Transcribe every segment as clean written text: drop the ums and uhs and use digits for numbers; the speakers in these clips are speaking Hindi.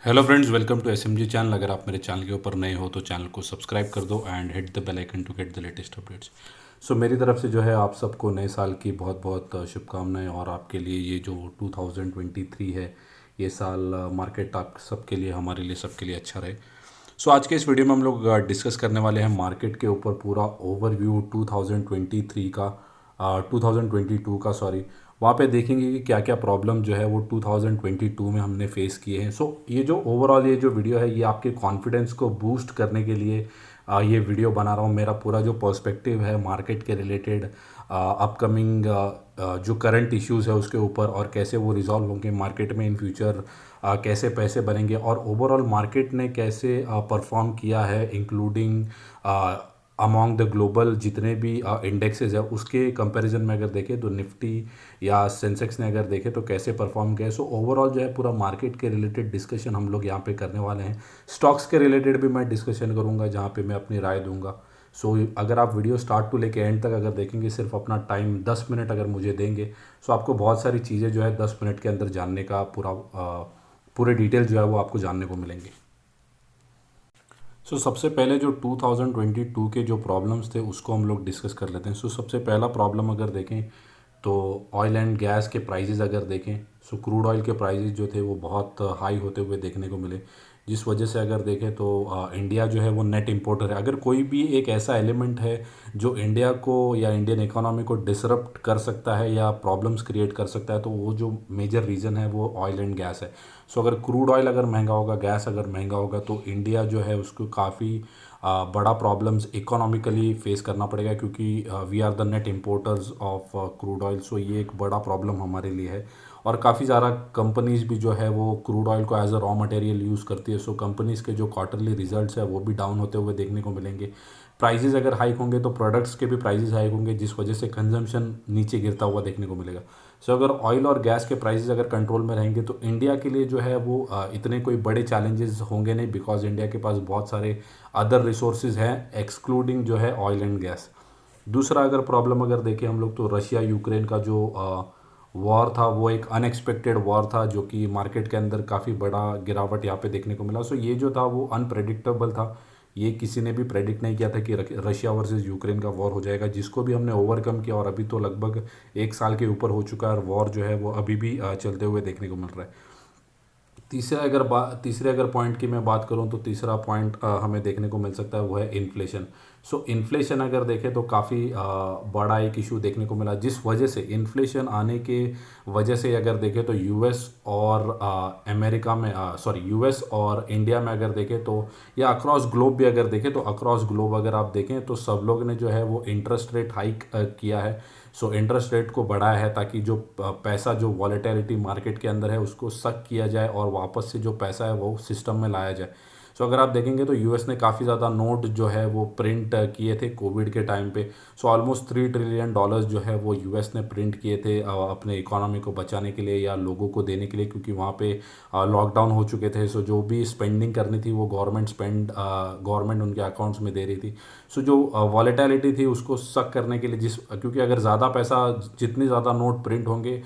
Hello friends, welcome to SMG channel. अगर आप मेरे चैनल के ऊपर नए हो तो चैनल को सब्सक्राइब कर दो and hit the bell icon to get the latest updates. So मेरी तरफ से जो है आप सबको नए साल की बहुत बहुत शुभकामनाएं। और आपके लिए ये जो 2023 है, ये साल मार्केट आप सबके लिए, हमारे लिए, सबके लिए अच्छा रहे। सो आज के इस वीडियो में हम लोग डिस्कस करने वाले हैं मार्केट के ऊपर पूरा ओवरव्यू 2023 का, 2022 का, सॉरी। वहाँ पे देखेंगे कि क्या क्या प्रॉब्लम जो है वो 2022 में हमने फेस किए हैं। सो ये जो ओवरऑल ये जो वीडियो है, ये आपके कॉन्फिडेंस को बूस्ट करने के लिए ये वीडियो बना रहा हूँ। मेरा पूरा जो पर्सपेक्टिव है मार्केट के रिलेटेड, अपकमिंग जो करंट इश्यूज़ है उसके ऊपर, और कैसे वो रिजॉल्व होंगे मार्केट में इन फ्यूचर, कैसे पैसे बनेंगे, और ओवरऑल मार्केट ने कैसे परफॉर्म किया है, इंक्लूडिंग अमॉन्ग द ग्लोबल जितने भी इंडेक्सेस है उसके कंपैरिजन में अगर देखें तो निफ्टी या सेंसेक्स ने अगर देखें तो कैसे परफॉर्म किया है। सो ओवरऑल जो है पूरा मार्केट के रिलेटेड डिस्कशन हम लोग यहाँ पे करने वाले हैं। स्टॉक्स के रिलेटेड भी मैं डिस्कशन करूँगा जहाँ पे मैं अपनी राय दूंगा। सो अगर आप वीडियो स्टार्ट टू लेके एंड तक अगर देखेंगे, सिर्फ अपना टाइम 10 मिनट अगर मुझे देंगे, सो आपको बहुत सारी चीज़ें जो है 10 मिनट के अंदर जानने का पूरे डिटेल जो है वो आपको जानने को मिलेंगे। सबसे पहले जो 2022 के जो प्रॉब्लम्स थे उसको हम लोग डिस्कस कर लेते हैं। सबसे पहला प्रॉब्लम अगर देखें तो ऑयल एंड गैस के प्राइजेज़ अगर देखें, क्रूड ऑयल के प्राइजेज़ जो थे वो बहुत हाई होते हुए देखने को मिले, जिस वजह से अगर देखें तो इंडिया जो है वो नेट इंपोर्टर है। अगर कोई भी एक ऐसा एलिमेंट है जो इंडिया को या इंडियन इकोनॉमी को डिसरप्ट कर सकता है या प्रॉब्लम्स क्रिएट कर सकता है, तो वो जो मेजर रीज़न है वो ऑयल एंड गैस है। अगर क्रूड ऑयल अगर महंगा होगा, गैस अगर महंगा होगा, तो इंडिया जो है उसको काफ़ी बड़ा प्रॉब्लम्स इकोनॉमिकली फेस करना पड़ेगा, क्योंकि we are the net importers of crude oil. ये एक बड़ा प्रॉब्लम हमारे लिए है। और काफ़ी ज़्यादा कंपनीज़ भी जो है वो क्रूड ऑयल को as a raw material use करती है। कंपनीज़ के जो क्वार्टरली रिजल्ट्स है वो भी डाउन होते हुए देखने को मिलेंगे। प्राइजेज़ अगर हाइक होंगे तो प्रोडक्ट्स के भी प्राइजेज़ हाइक होंगे, जिस वजह से कंजम्पशन नीचे गिरता हुआ देखने को मिलेगा। अगर ऑयल और गैस के प्राइसेस अगर कंट्रोल में रहेंगे तो इंडिया के लिए जो है वो इतने कोई बड़े चैलेंजेस होंगे नहीं, बिकॉज इंडिया के पास बहुत सारे अदर रिसोर्सेज हैं एक्सक्लूडिंग जो है ऑयल एंड गैस। दूसरा अगर प्रॉब्लम अगर देखें हम लोग, तो रशिया यूक्रेन का जो वॉर था वो एक अनएक्सपेक्टेड वॉर था, जो कि मार्केट के अंदर काफ़ी बड़ा गिरावट यहाँ पे देखने को मिला। ये जो था वो अनप्रेडिक्टेबल था। ये किसी ने भी प्रेडिक्ट नहीं किया था कि रशिया वर्सेस यूक्रेन का वॉर हो जाएगा, जिसको भी हमने ओवरकम किया, और अभी तो लगभग 1 साल के ऊपर हो चुका है और वॉर जो है वो अभी भी चलते हुए देखने को मिल रहा है। तीसरे अगर पॉइंट की मैं बात करूं तो तीसरा पॉइंट हमें देखने को मिल सकता है वो है इन्फ्लेशन। इन्फ्लेशन अगर देखें तो काफ़ी बड़ा एक इशू देखने को मिला, जिस वजह से इन्फ्लेशन आने के वजह से अगर देखें तो यूएस और अमेरिका में, यूएस और इंडिया में अगर देखें तो, या अक्रॉस ग्लोब भी अगर देखें तो, अक्रॉस ग्लोब अगर आप देखें तो सब लोग ने जो है वो इंटरेस्ट रेट हाइक किया है। इंटरेस्ट रेट को बढ़ाया है ताकि जो पैसा जो वॉलेटिलिटी मार्केट के अंदर है उसको सक किया जाए और वापस से जो पैसा है वो सिस्टम में लाया जाए। अगर आप देखेंगे तो यूएस ने काफ़ी ज़्यादा नोट जो है वो प्रिंट किए थे कोविड के टाइम पे। ऑलमोस्ट $3 ट्रिलियन जो है वो यूएस ने प्रिंट किए थे अपने इकोनॉमी को बचाने के लिए या लोगों को देने के लिए, क्योंकि वहाँ पे लॉकडाउन हो चुके थे। जो भी स्पेंडिंग करनी थी वो गवर्नमेंट उनके अकाउंट्स में दे रही थी। जो वॉलेटिलिटी थी उसको सक करने के लिए, क्योंकि अगर ज़्यादा पैसा, जितनी ज़्यादा नोट प्रिंट होंगे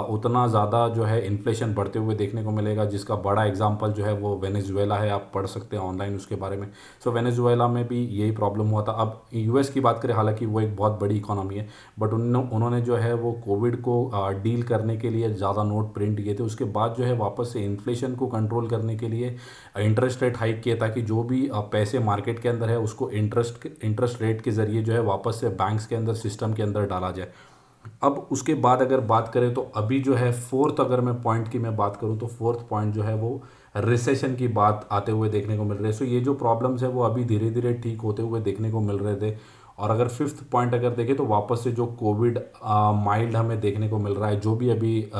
उतना ज़्यादा जो है इन्फ्लेशन बढ़ते हुए देखने को मिलेगा, जिसका बड़ा एग्जांपल जो है वो वेनेजुएला है। आप पढ़ सकते हैं ऑनलाइन उसके बारे में। वेनेजुएला में भी यही प्रॉब्लम हुआ था। अब यूएस की बात करें, हालांकि वो एक बहुत बड़ी इकोनॉमी है, बट उन्होंने जो है वो कोविड को डील करने के लिए ज़्यादा नोट प्रिंट किए थे। उसके बाद जो है वापस से इन्फ्लेशन को कंट्रोल करने के लिए इंटरेस्ट रेट हाइक किया, ताकि जो भी पैसे मार्केट के अंदर है उसको इंटरेस्ट रेट के ज़रिए जो है वापस से बैंक्स के अंदर, सिस्टम के अंदर डाला जाए। अब उसके बाद अगर बात करें तो अभी जो है फोर्थ, अगर मैं पॉइंट की मैं बात करूं तो फोर्थ पॉइंट जो है वो रिसेशन की बात आते हुए देखने को मिल रही है। ये जो प्रॉब्लम्स है वो अभी धीरे धीरे ठीक होते हुए देखने को मिल रहे थे। और अगर फिफ्थ पॉइंट अगर देखें तो वापस से जो कोविड माइल्ड हमें देखने को मिल रहा है, जो भी अभी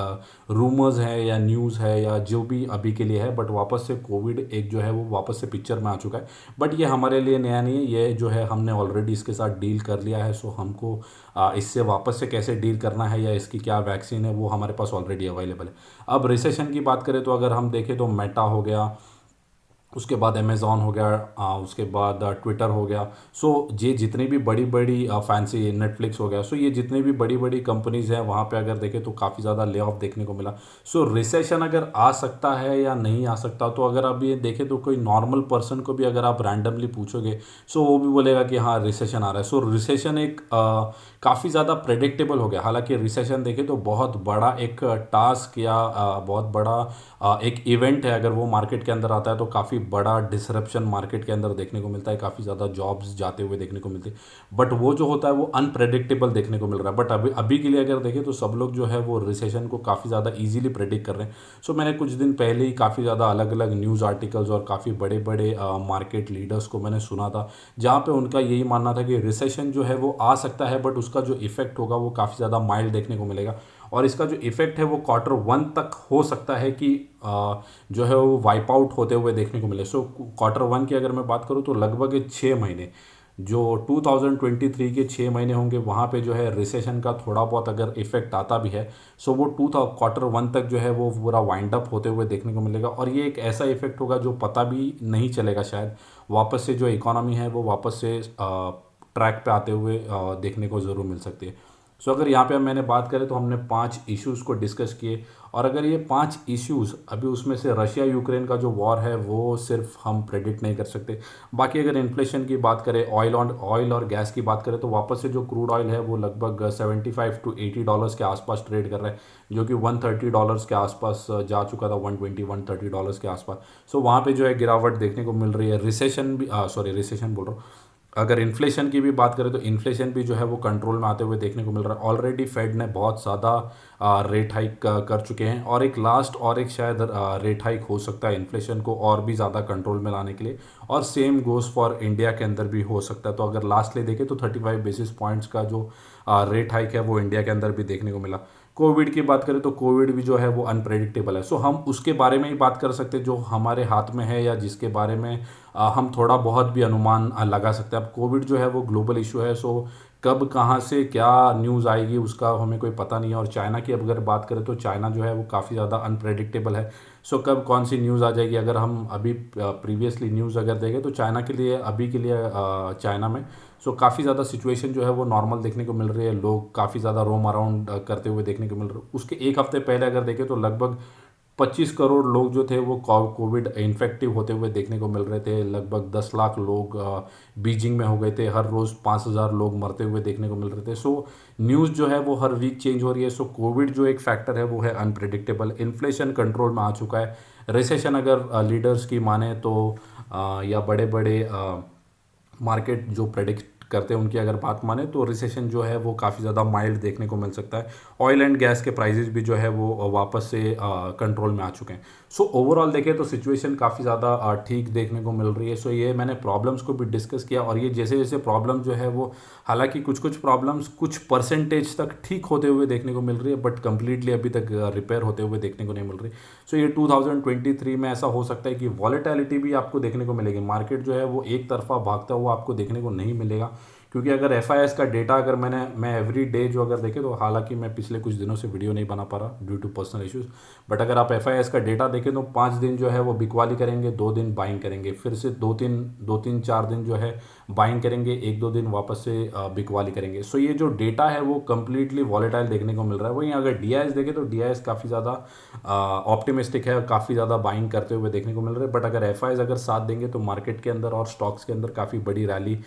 रूमर्स है या न्यूज़ है या जो भी अभी के लिए है, बट वापस से कोविड एक जो है वो वापस से पिक्चर में आ चुका है। बट ये हमारे लिए नया नहीं है, ये जो है हमने ऑलरेडी इसके साथ डील कर लिया है। हमको इससे वापस से कैसे डील करना है या इसकी क्या वैक्सीन है वो हमारे पास ऑलरेडी अवेलेबल है। अब रिसेशन की बात करें तो अगर हम देखें तो मेटा हो गया, उसके बाद अमेज़ॉन हो गया, उसके बाद ट्विटर हो गया। सो ये जितनी भी बड़ी बड़ी फैंसी नेटफ्लिक्स हो गया, सो ये जितनी भी बड़ी बड़ी कंपनीज़ हैं वहाँ पे अगर देखें तो काफ़ी ज़्यादा ले ऑफ देखने को मिला। सो रिसेशन अगर आ सकता है या नहीं आ सकता, तो अगर आप ये देखें तो कोई नॉर्मल पर्सन को भी अगर आप रैंडमली पूछोगे, सो वो भी बोलेगा कि हाँ रिसेशन आ रहा है। सो रिसेशन एक काफ़ी ज़्यादा प्रेडिक्टेबल हो गया। हालांकि रिसेशन देखें तो बहुत बड़ा एक टास्क या बहुत बड़ा एक इवेंट है। अगर वो मार्केट के अंदर आता है तो काफ़ी बड़ा डिसरप्शन मार्केट के अंदर देखने को मिलता है, काफ़ी ज़्यादा जॉब्स जाते हुए देखने को मिलती है। बट वो जो होता है वो अनप्रेडिक्टेबल देखने को मिल रहा है। बट अभी अभी के लिए अगर देखें तो सब लोग जो है वो रिसेशन को काफ़ी ज़्यादा ईजिली प्रेडिक्ट कर रहे हैं। सो मैंने कुछ दिन पहले ही काफ़ी ज़्यादा अलग अलग न्यूज़ आर्टिकल्स और काफ़ी बड़े बड़े मार्केट लीडर्स को मैंने सुना था, जहाँ पे उनका यही मानना था कि रिसेशन जो है वो आ सकता है, बट उसका जो इफेक्ट होगा वो काफ़ी ज़्यादा माइल्ड देखने को मिलेगा। और इसका जो इफेक्ट है वो क्वार्टर 1 तक हो सकता है कि जो है वो वाइप आउट होते हुए देखने को मिले। सो क्वार्टर 1 की अगर मैं बात करूँ तो लगभग 6 महीने, जो 2023 के 6 महीने होंगे, वहाँ पे जो है रिसेशन का थोड़ा बहुत अगर इफेक्ट आता भी है, सो वो क्वार्टर 1 तक जो है वो पूरा वाइंड अप होते हुए देखने को मिलेगा। और ये एक ऐसा इफेक्ट होगा जो पता भी नहीं चलेगा शायद। वापस से जो इकोनॉमी है वो वापस से ट्रैक पे आते हुए देखने को ज़रूर मिल सकती है। सो अगर यहाँ पे मैंने बात करें तो हमने 5 इश्यूज़ को डिस्कस किए। और अगर ये 5 इश्यूज़, अभी उसमें से रशिया यूक्रेन का जो वॉर है वो सिर्फ हम प्रेडिक्ट नहीं कर सकते। बाकी अगर इन्फ्लेशन की बात करें, ऑयल और गैस की बात करें, तो वापस से जो क्रूड ऑयल है वो लगभग $75 to $80 के आसपास ट्रेड कर रहा है, जो कि $130 के आसपास जा चुका था, $120 130 के आसपास। सो वहाँ पे जो है गिरावट देखने को मिल रही है। रिसेशन भी, सॉरी रिसेशन बोल रहा हूँ, अगर इन्फ्लेशन की भी बात करें तो इन्फ्लेशन भी जो है वो कंट्रोल में आते हुए देखने को मिल रहा है। ऑलरेडी फेड ने बहुत ज़्यादा रेट हाइक कर चुके हैं, और एक लास्ट और एक शायद रेट हाइक हो सकता है इन्फ्लेशन को और भी ज़्यादा कंट्रोल में लाने के लिए। और सेम गोज़ फॉर इंडिया के अंदर भी हो सकता है। तो अगर लास्टली देखें तो 35 बेसिस पॉइंट्स का जो रेट हाइक है वो इंडिया के अंदर भी देखने को मिला। कोविड की बात करें तो कोविड भी जो है वो अनप्रेडिक्टेबल है। सो हम उसके बारे में ही बात कर सकते हैं जो हमारे हाथ में है, या जिसके बारे में हम थोड़ा बहुत भी अनुमान लगा सकते हैं। अब कोविड जो है वो ग्लोबल इशू है, सो कब कहाँ से क्या न्यूज़ आएगी उसका हमें कोई पता नहीं है। और चाइना की अगर बात करें तो चाइना जो है वो काफ़ी ज़्यादा अनप्रेडिक्टेबल है। सो कब कौन सी न्यूज़ आ जाएगी, अगर हम अभी प्रीवियसली न्यूज़ अगर देखें तो चाइना के लिए, अभी के लिए चाइना में सो काफ़ी ज़्यादा सिचुएशन जो है वो नॉर्मल देखने को मिल रही है। लोग काफ़ी ज़्यादा रोम अराउंड करते हुए देखने को मिल रहे हैं। उसके एक हफ्ते पहले अगर देखें तो लगभग 25 करोड़ लोग जो थे वो कोविड इन्फेक्टिव होते हुए देखने को मिल रहे थे। लगभग 10 लाख लोग बीजिंग में हो गए थे। हर रोज़ 5,000 लोग मरते हुए देखने को मिल रहे थे। सो न्यूज़ जो है वो हर वीक चेंज हो रही है। सो कोविड जो एक फैक्टर है वो है अनप्रिडिक्टेबल। इन्फ्लेशन कंट्रोल में आ चुका है। रिसेशन अगर लीडर्स की माने तो या बड़े बड़े मार्केट जो प्रेडिक्ट करते हैं उनकी अगर बात माने तो रिसेशन जो है वो काफ़ी ज़्यादा माइल्ड देखने को मिल सकता है। ऑयल एंड गैस के प्राइसेस भी जो है वो वापस से कंट्रोल में आ चुके हैं। सो ओवरऑल देखें तो सिचुएशन काफ़ी ज़्यादा ठीक देखने को मिल रही है। सो ये मैंने प्रॉब्लम्स को भी डिस्कस किया, और ये जैसे जैसे प्रॉब्लम जो है वो, हालांकि कुछ कुछ प्रॉब्लम्स कुछ परसेंटेज तक ठीक होते हुए देखने को मिल रही है, बट कंप्लीटली अभी तक रिपेयर होते हुए देखने को नहीं मिल रही। सो ये 2023 में ऐसा हो सकता है कि वॉलेटिलिटी भी आपको देखने को मिलेगी। मार्केट जो है वो एक तरफा भागता हुआ आपको देखने को नहीं मिलेगा, क्योंकि अगर FIS का डेटा अगर मैं एवरी डे जो अगर देखें तो, हालांकि मैं पिछले कुछ दिनों से वीडियो नहीं बना पा रहा due to personal issues, but अगर आप FIS का डेटा देखें तो 5 दिन जो है वो बिकवाली करेंगे, 2 दिन बाइंग करेंगे, फिर से 2-3-4 दिन जो है बाइंग करेंगे, 1-2 दिन वापस से बिकवाली करेंगे। सो ये जो डेटा है वो कम्प्लीटली वॉलेटाइल देखने को मिल रहा है। वहीं अगर DIS देखें तो DIS काफ़ी ज़्यादा ऑप्टिमिस्टिक है, काफ़ी ज़्यादा बाइंग करते हुए देखने को मिल रहा है। बट अगर FIs अगर साथ देंगे तो मार्केट के अंदर और स्टॉक्स के अंदर काफ़ी बड़ी रैली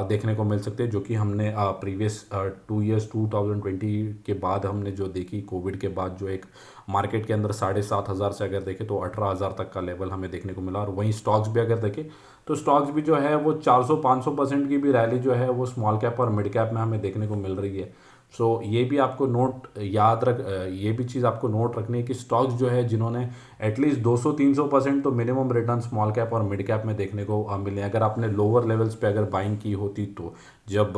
देखने को मिल सकते हैं, जो कि हमने प्रीवियस 2 ईयर्स 2020 के बाद हमने जो देखी, कोविड के बाद जो एक मार्केट के अंदर 7,500 से अगर देखें तो 18,000 तक का लेवल हमें देखने को मिला। और वहीं स्टॉक्स भी अगर देखें तो स्टॉक्स भी जो है वो 400-500% की भी रैली जो है वो स्मॉल कैप और मिड कैप में हमें देखने को मिल रही है। सो ये भी आपको ये भी चीज़ आपको नोट रखनी है कि स्टॉक्स जो है जिन्होंने एटलीस्ट 200-300% तो मिनिमम रिटर्न स्मॉल कैप और मिड कैप में देखने को मिले। अगर आपने लोअर लेवल्स पे अगर बाइंग की होती तो, जब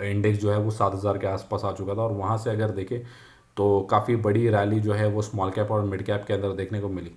इंडेक्स जो है वो 7,000 के आसपास आ चुका था, और वहाँ से अगर देखें तो काफ़ी बड़ी रैली जो है वो स्मॉल कैप और मिड कैप के अंदर देखने को मिली।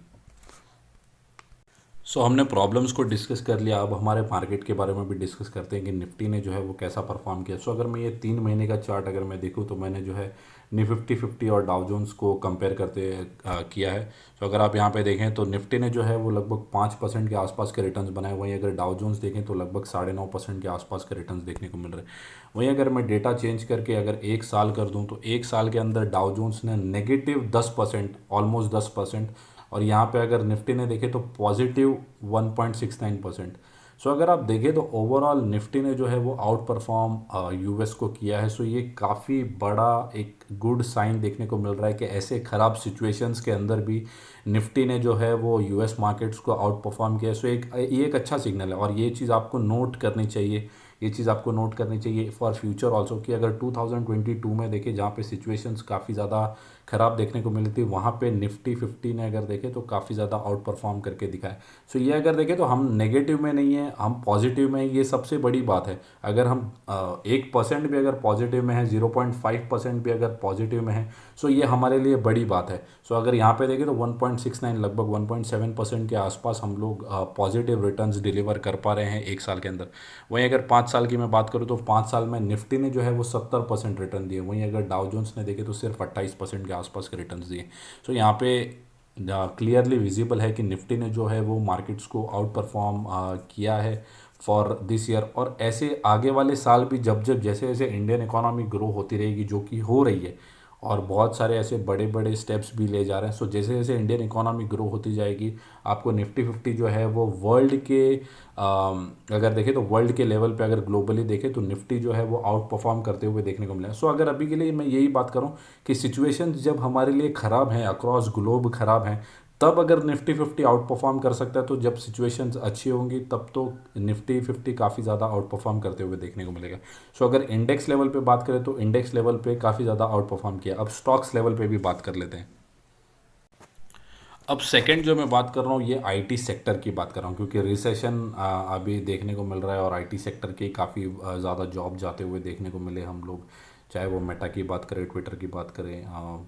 सो हमने प्रॉब्लम्स को डिस्कस कर लिया, अब हमारे मार्केट के बारे में भी डिस्कस करते हैं कि निफ्टी ने जो है वो कैसा परफॉर्म किया। सो अगर मैं ये 3 महीने का चार्ट अगर मैं देखूँ तो मैंने जो है निफ्टी 50 और डाउ जोन्स को कंपेयर करते किया है। सो अगर आप यहाँ पे देखें तो निफ्टी ने जो है वो लगभग 5% के आसपास के रिटर्न्स बनाए, वहीं अगर डाउ जोन्स देखें तो लगभग 9.5% के आसपास के रिटर्न्स देखने को मिल रहे हैं। वहीं अगर मैं डेटा चेंज करके अगर 1 साल कर दूँ तो 1 साल के अंदर डाउ जोन्स ने -10%, ऑलमोस्ट 10%, और यहाँ पे अगर निफ्टी ने देखे तो +1.69%। सो अगर आप देखें तो ओवरऑल निफ्टी ने जो है वो आउट परफॉर्म यूएस को किया है। सो ये काफ़ी बड़ा एक गुड साइन देखने को मिल रहा है कि ऐसे ख़राब सिचुएशंस के अंदर भी निफ्टी ने जो है वो यूएस मार्केट्स को आउट परफॉर्म किया है। सो ये एक अच्छा सिग्नल है, और ये चीज़ आपको नोट करनी चाहिए, ये चीज़ आपको नोट करनी चाहिए फॉर फ्यूचर ऑल्सो, कि अगर 2022 में देखें जहाँ पे सिचुएशंस काफ़ी ज़्यादा ख़राब देखने को मिली थी, वहाँ पे निफ्टी 50 ने अगर देखें तो काफ़ी ज़्यादा आउट परफॉर्म करके दिखाए। सो ये अगर देखें तो हम नेगेटिव में नहीं है, हम पॉजिटिव में हैं, ये सबसे बड़ी बात है। अगर हम 1% भी अगर पॉजिटिव में है, 0.5% भी अगर पॉजिटिव में है, सो ये हमारे लिए बड़ी बात है। सो अगर यहाँ पे देखें तो 1.69 लगभग 1.7% के आसपास हम लोग पॉजिटिव रिटर्न्स डिलीवर कर पा रहे हैं 1 साल के अंदर। वहीं अगर 5 साल की मैं बात करूँ तो 5 साल में निफ्टी ने जो है वो 70% रिटर्न दिए, वहीं अगर डाउ जोन्स ने देखे तो सिर्फ 28% के आसपास के रिटर्न्स दिए। सो यहाँ पे क्लियरली विजिबल है कि निफ्टी ने जो है वो मार्केट्स को आउट परफॉर्म किया है फॉर दिस ईयर। और ऐसे आगे वाले साल भी जब जब जैसे जैसे इंडियन इकोनॉमी ग्रो होती रहेगी, जो कि हो रही है, और बहुत सारे ऐसे बड़े बड़े स्टेप्स भी ले जा रहे हैं। सो जैसे जैसे इंडियन इकोनॉमी ग्रो होती जाएगी, आपको निफ्टी 50 जो है वो वर्ल्ड के अगर देखें तो वर्ल्ड के लेवल पे अगर ग्लोबली देखें तो निफ्टी जो है वो आउट परफॉर्म करते हुए देखने को मिला। सो अगर अभी के लिए मैं यही बात करूं कि सिचुएशन जब हमारे लिए ख़राब हैं, अक्रॉस ग्लोब ख़राब हैं, तब अगर निफ्टी 50 आउट परफॉर्म कर सकता है, तो जब सिचुएशंस अच्छी होंगी तब तो निफ्टी 50 काफ़ी ज़्यादा आउट परफॉर्म करते हुए देखने को मिलेगा। सो अगर इंडेक्स लेवल पे बात करें तो इंडेक्स लेवल पे काफ़ी ज़्यादा आउट परफॉर्म किया। अब स्टॉक्स लेवल पे भी बात कर लेते हैं। अब सेकंड जो मैं बात कर रहा हूँ ये आईटी सेक्टर की बात कर रहा हूँ, क्योंकि रिसेशन अभी देखने को मिल रहा है और आईटी सेक्टर के काफ़ी ज़्यादा जॉब जाते हुए देखने को मिले हम लोग, चाहे वो मेटा की बात करें, ट्विटर की बात करें,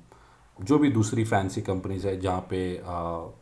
जो भी दूसरी फैंसी कंपनीज है जहाँ पे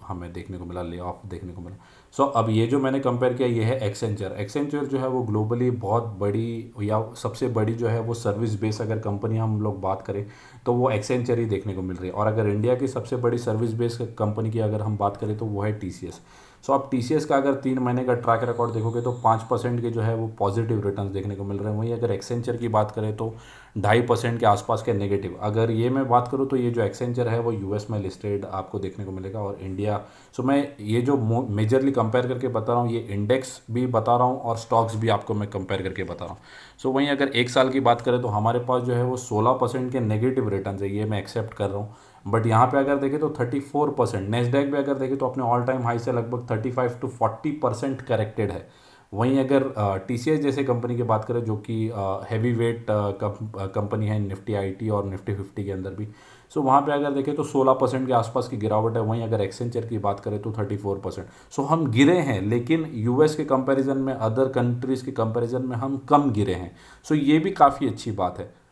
हमें देखने को मिला ले ऑफ देखने को मिला। सो अब ये जो मैंने कंपेयर किया ये है एक्सेंचर। एक्सेंचर जो है वो ग्लोबली बहुत बड़ी या सबसे बड़ी जो है वो सर्विस बेस अगर कंपनी हम लोग बात करें तो वो एक्सेंचर ही देखने को मिल रही है। और अगर इंडिया की सबसे बड़ी सर्विस बेस कंपनी की अगर हम बात करें तो वो है टीसीएस। सो आप टीसीएस का अगर 3 महीने का ट्रैक रिकॉर्ड देखोगे तो 5% के जो है वो पॉजिटिव रिटर्न्स देखने को मिल रहे हैं। वहीं अगर एक्सेंचर की बात करें तो 2.5% के आसपास के नेगेटिव। अगर ये मैं बात करूँ तो ये जो एक्सेंचर है वो यूएस में लिस्टेड आपको देखने को मिलेगा, और इंडिया। सो मैं ये जो मेजरली कंपेयर करके बता रहा हूँ, ये इंडेक्स भी बता रहा हूँ और स्टॉक्स भी आपको मैं कंपेयर करके बता रहा हूँ। सो वहीं अगर 1 साल की बात करें तो हमारे पास जो है वो 16% के नेगेटिव रिटर्न है, ये मैं एक्सेप्ट कर रहा हूँ। बट यहाँ पे अगर देखें तो 34%, नेस्डैक भी अगर देखें तो अपने ऑल टाइम हाई से लगभग 35 to 40% करेक्टेड है। वहीं अगर टीसीएस जैसे कंपनी की बात करें जो कि हैवी वेट कंपनी है निफ्टी आईटी और निफ्टी 50 के अंदर भी, सो वहाँ पे अगर देखें तो 16% के आसपास की गिरावट है। वहीं अगर एक्सेंचर की बात करें तो 34%। सो हम गिरे हैं, लेकिन यूएस के कंपैरिजन में, अदर कंट्रीज़ के कंपैरिजन में हम कम गिरे हैं। सो ये भी काफ़ी अच्छी बात है।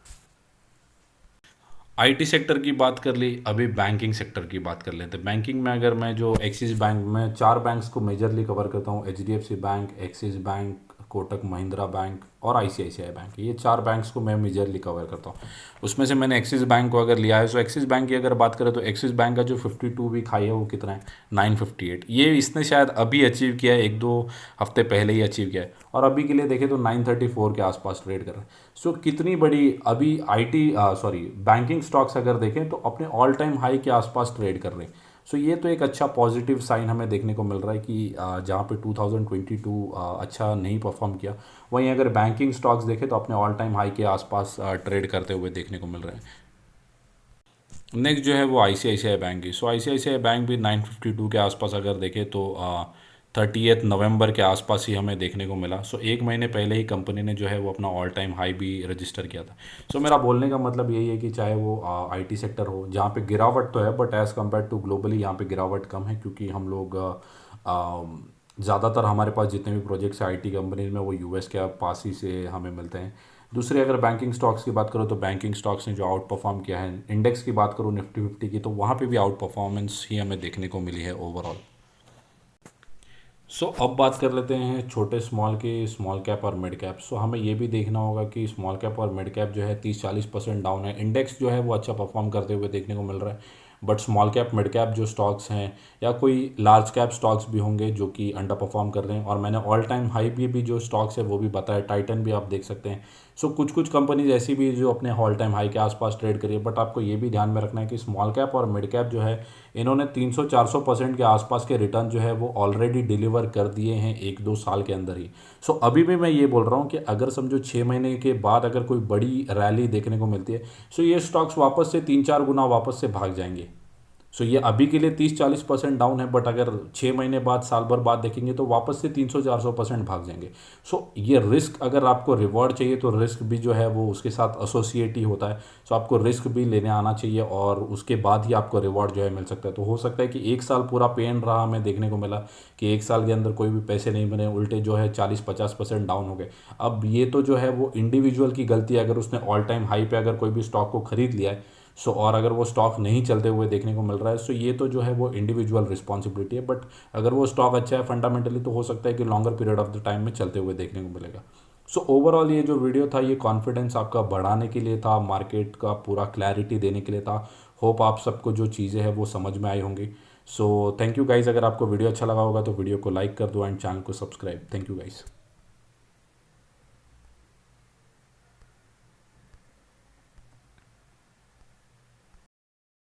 आईटी सेक्टर की बात कर ली, अभी बैंकिंग सेक्टर की बात कर लेते हैं। बैंकिंग में अगर मैं जो एक्सिस बैंक में 4 बैंक्स को मेजरली कवर करता हूँ, HDFC bank, axis bank, Kotak Mahindra bank और आईसीआईसीआई बैंक, ये 4 बैंक्स को मैं मेजरली कवर करता हूँ। उसमें से मैंने एक्सिस बैंक को अगर लिया है, तो एक्सिस बैंक की अगर बात करें तो एक्सिस बैंक का जो 52 वीक हाई है वो कितना है, 958। ये इसने शायद अभी अचीव किया है, 1-2 हफ्ते पहले ही अचीव किया है, और अभी के लिए देखें तो 934 के आसपास ट्रेड कर रहा है। सो कितनी बड़ी अभी आईटी सॉरी बैंकिंग स्टॉक्स अगर देखें तो अपने ऑल टाइम हाई के आसपास ट्रेड कर रहे हैं। सो ये तो एक अच्छा पॉजिटिव साइन हमें देखने को मिल रहा है कि जहाँ पे 2022 अच्छा नहीं परफॉर्म किया, वहीं अगर बैंकिंग स्टॉक्स देखें तो अपने ऑल टाइम हाई के आसपास ट्रेड करते हुए देखने को मिल रहे हैं। नेक्स्ट जो है वो आईसीआईसीआई बैंक की। सो आईसीआईसीआई बैंक भी 952 के आसपास अगर देखें तो 30 नवंबर के आसपास ही हमें देखने को मिला। सो 1 महीने पहले ही कंपनी ने जो है वो अपना ऑल टाइम हाई भी रजिस्टर किया था। सो मेरा बोलने का मतलब यही है कि चाहे वो आईटी सेक्टर हो जहाँ पे गिरावट तो है, but as compare to globally यहाँ पे गिरावट कम है, क्योंकि हम लोग ज़्यादातर हमारे पास जितने भी प्रोजेक्ट्स आईटी कंपनीज में वो यूएस के पास ही से हमें मिलते हैं। दूसरी अगर बैंकिंग स्टॉक्स की बात करो तो बैंकिंग स्टॉक्स ने जो आउट परफॉर्म किया है, इंडेक्स की बात करूँ निफ्टी 50 की, तो वहाँ पे भी आउट परफॉर्मेंस ही हमें देखने को मिली है ओवरऑल। अब बात कर लेते हैं छोटे स्मॉल की, स्मॉल कैप और मिड कैप। हमें ये भी देखना होगा कि स्मॉल कैप और मिड कैप जो है 30-40% डाउन है। इंडेक्स जो है वो अच्छा परफॉर्म करते हुए देखने को मिल रहा है, but small cap mid cap जो स्टॉक्स हैं या कोई लार्ज कैप स्टॉक्स भी होंगे जो कि अंडर परफॉर्म कर रहे हैं। और मैंने ऑल टाइम हाई भी जो स्टॉक्स है वो भी बताया, टाइटन भी आप देख सकते हैं। कुछ कुछ कंपनीज ऐसी भी जो अपने ऑल टाइम हाई के आसपास ट्रेड करी है, बट आपको ये भी ध्यान में रखना है कि स्मॉल कैप और मिड कैप जो है इन्होंने 300-400% के आसपास के रिटर्न जो है वो ऑलरेडी डिलीवर कर दिए हैं 1-2 साल के अंदर ही। अभी भी मैं ये बोल रहा हूँ कि अगर समझो 6 महीने के बाद अगर कोई बड़ी रैली देखने को मिलती है, ये स्टॉक्स वापस से 3-4 गुना वापस से भाग जाएंगे। ये अभी के लिए 30-40% डाउन है, बट अगर 6 महीने बाद, साल भर बाद देखेंगे तो वापस से 300-400% भाग जाएंगे। ये रिस्क, अगर आपको रिवॉर्ड चाहिए तो रिस्क भी जो है वो उसके साथ एसोसिएट ही होता है। आपको रिस्क भी लेने आना चाहिए और उसके बाद ही आपको रिवॉर्ड जो है मिल सकता है। हो सकता है कि 1 साल पूरा पेन रहा, हमें देखने को मिला कि 1 साल के अंदर कोई भी पैसे नहीं बने, उल्टे जो है 40-50% डाउन हो गए। अब ये तो जो है वो इंडिविजुअल की गलती है, अगर उसने ऑल टाइम हाई पे अगर कोई भी स्टॉक को खरीद लिया है और अगर वो स्टॉक नहीं चलते हुए देखने को मिल रहा है, ये तो जो है वो इंडिविजुअल रिस्पॉन्सिबिलिटी है। बट अगर वो स्टॉक अच्छा है फंडामेंटली तो हो सकता है कि longer period of the time में चलते हुए देखने को मिलेगा। ओवरऑल ये जो वीडियो था ये कॉन्फिडेंस आपका बढ़ाने के लिए था, मार्केट का पूरा क्लैरिटी देने के लिए था। होप आप सबको जो चीज़ें हैं वो समझ में आई होंगी। Thank you guys. अगर आपको वीडियो अच्छा लगा होगा तो वीडियो को लाइक कर दो एंड चैनल को सब्सक्राइब। Thank you guys.